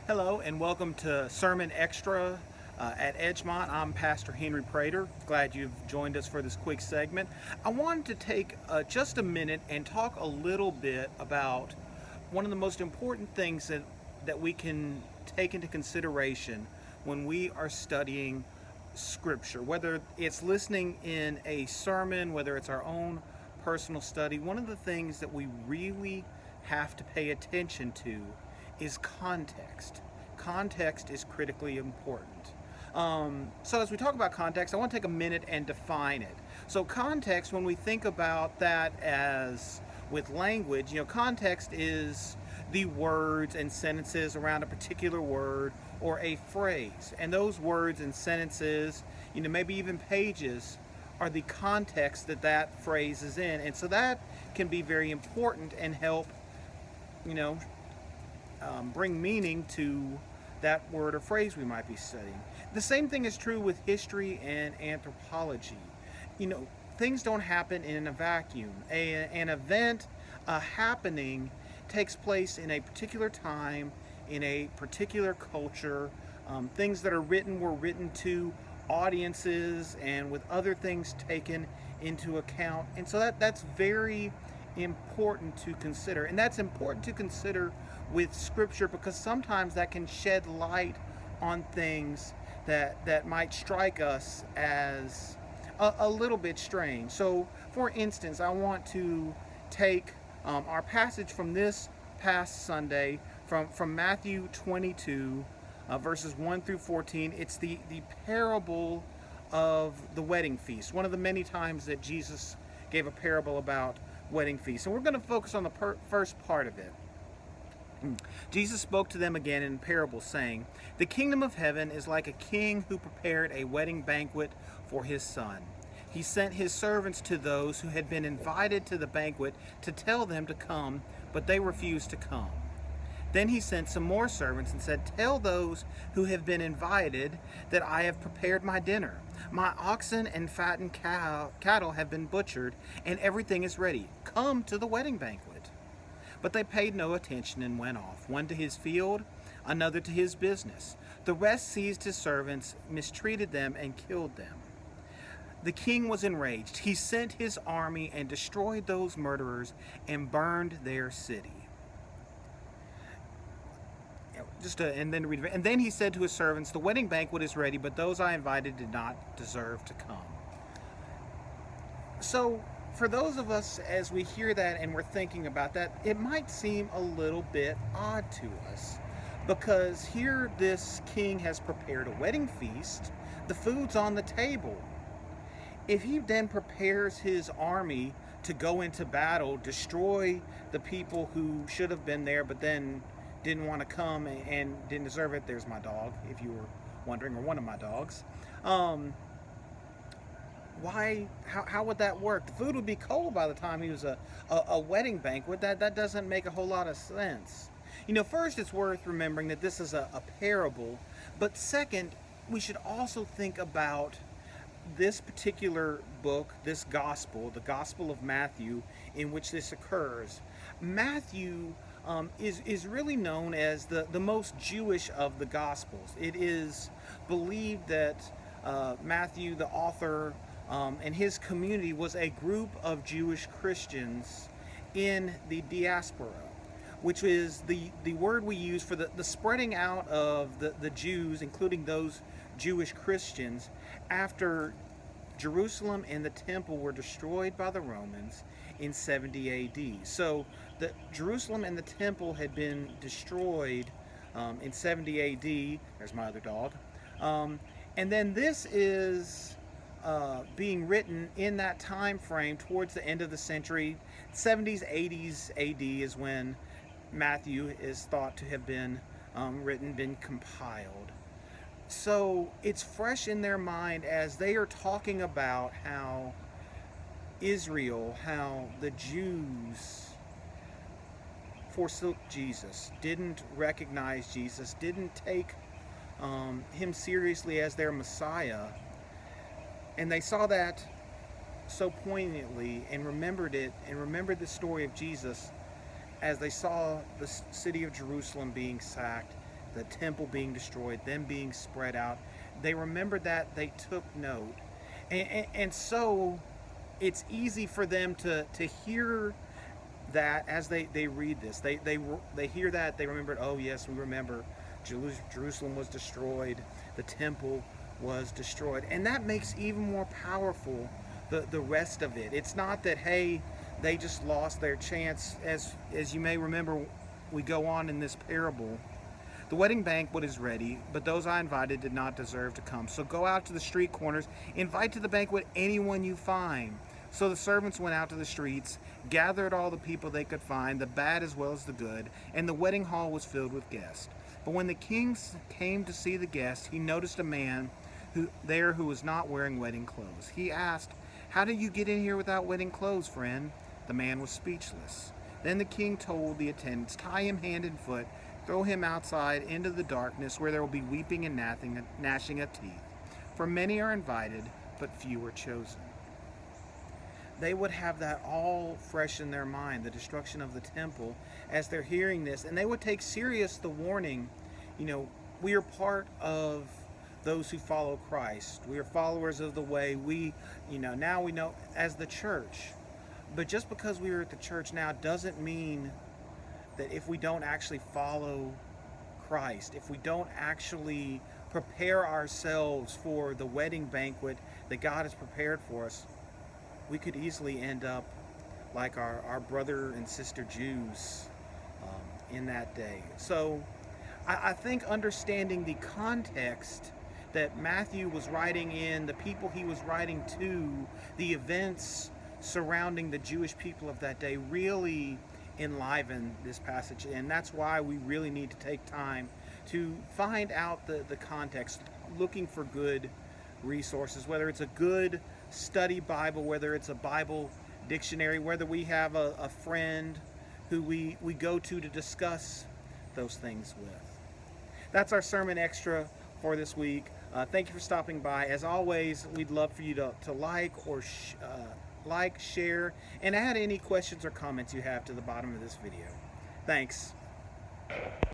Hello and welcome to Sermon Extra at Edgemont. I'm Pastor Henry Prater. Glad you've joined us for this quick segment. I wanted to take just a minute and talk a little bit about one of the most important things that we can take into consideration when we are studying Scripture, whether it's listening in a sermon, whether it's our own personal study. One of the things that we really have to pay attention to is context. Context is critically important. So as we talk about context, I want to take a minute and define it. So context, when we think about that as with language, context is the words and sentences around a particular word or a phrase. And those words and sentences, maybe even pages, are the context that phrase is in. And so that can be very important and help, bring meaning to that word or phrase we might be studying. The same thing is true with history and anthropology. Things don't happen in a vacuum. An event, a happening, takes place in a particular time, in a particular culture. Things that are written were written to audiences and with other things taken into account. And so that's very important to consider. And that's important to consider with Scripture because sometimes that can shed light on things that might strike us as a little bit strange. So, for instance, I want to take our passage from this past Sunday from Matthew 22, verses 1 through 14. It's the parable of the wedding feast, one of the many times that Jesus gave a parable about wedding feast. And we're going to focus on the first part of it. Jesus spoke to them again in parable, saying, "The kingdom of heaven is like a king who prepared a wedding banquet for his son. He sent his servants to those who had been invited to the banquet to tell them to come, but they refused to come. Then he sent some more servants and said, 'Tell those who have been invited that I have prepared my dinner. My oxen and fattened cattle have been butchered, and everything is ready. Come to the wedding banquet.' But they paid no attention and went off, one to his field, another to his business. The rest seized his servants, mistreated them, and killed them. The king was enraged. He sent his army and destroyed those murderers and burned their city." And then he said to his servants, "The wedding banquet is ready, but those I invited did not deserve to come." So, for those of us, as we hear that and we're thinking about that, it might seem a little bit odd to us. Because here this king has prepared a wedding feast, the food's on the table. If he then prepares his army to go into battle, destroy the people who should have been there but then didn't want to come and didn't deserve it. There's my dog, if you were wondering, or one of my dogs. How would that work? The food would be cold by the time he was a wedding banquet. That doesn't make a whole lot of sense. First, it's worth remembering that this is a parable, but second, we should also think about this particular book, this gospel, the Gospel of Matthew, in which this occurs. Matthew is really known as the most Jewish of the Gospels. It is believed that Matthew, the author, and his community was a group of Jewish Christians in the diaspora, which is the word we use for the spreading out of the Jews, including those Jewish Christians, after Jerusalem and the temple were destroyed by the Romans in 70 AD. So the Jerusalem and the temple had been destroyed in 70 AD. There's my other dog. And then this is being written in that time frame towards the end of the century. 70s, 80s AD is when Matthew is thought to have been written, been compiled. So it's fresh in their mind as they are talking about how Israel, how the Jews forsook Jesus, didn't recognize Jesus, didn't take him seriously as their Messiah. And they saw that so poignantly and remembered it and remembered the story of Jesus as they saw the city of Jerusalem being sacked, the temple being destroyed, them being spread out. They remembered that, they took note. And so it's easy for them to hear that as they read this. They hear that, they remembered, oh yes, we remember Jerusalem was destroyed, the temple was destroyed. And that makes even more powerful the rest of it. It's not that, hey, they just lost their chance. As you may remember, we go on in this parable. The wedding banquet is ready, but those I invited did not deserve to come. So go out to the street corners, invite to the banquet anyone you find. So the servants went out to the streets, gathered all the people they could find, the bad as well as the good, and the wedding hall was filled with guests. But when the king came to see the guests, he noticed a man who was not wearing wedding clothes. He asked, "How did you get in here without wedding clothes, friend?" The man was speechless. Then the king told the attendants, "Tie him hand and foot, throw him outside into the darkness where there will be weeping and gnashing of teeth. For many are invited, but few are chosen." They would have that all fresh in their mind, the destruction of the temple, as they're hearing this. And they would take serious the warning, we are part of those who follow Christ. We are followers of the way. Now we know as the church. But just because we are at the church now doesn't mean that if we don't actually follow Christ, if we don't actually prepare ourselves for the wedding banquet that God has prepared for us, we could easily end up like our brother and sister Jews in that day. So I think understanding the context that Matthew was writing in, the people he was writing to, the events surrounding the Jewish people of that day really enliven this passage. And that's why we really need to take time to find out the context, looking for good resources, whether it's a good study Bible, whether it's a Bible dictionary, whether we have a friend who we go to discuss those things with. That's our sermon extra for this week. Thank you for stopping by. As always, we'd love for you to like or share, and add any questions or comments you have to the bottom of this video. Thanks.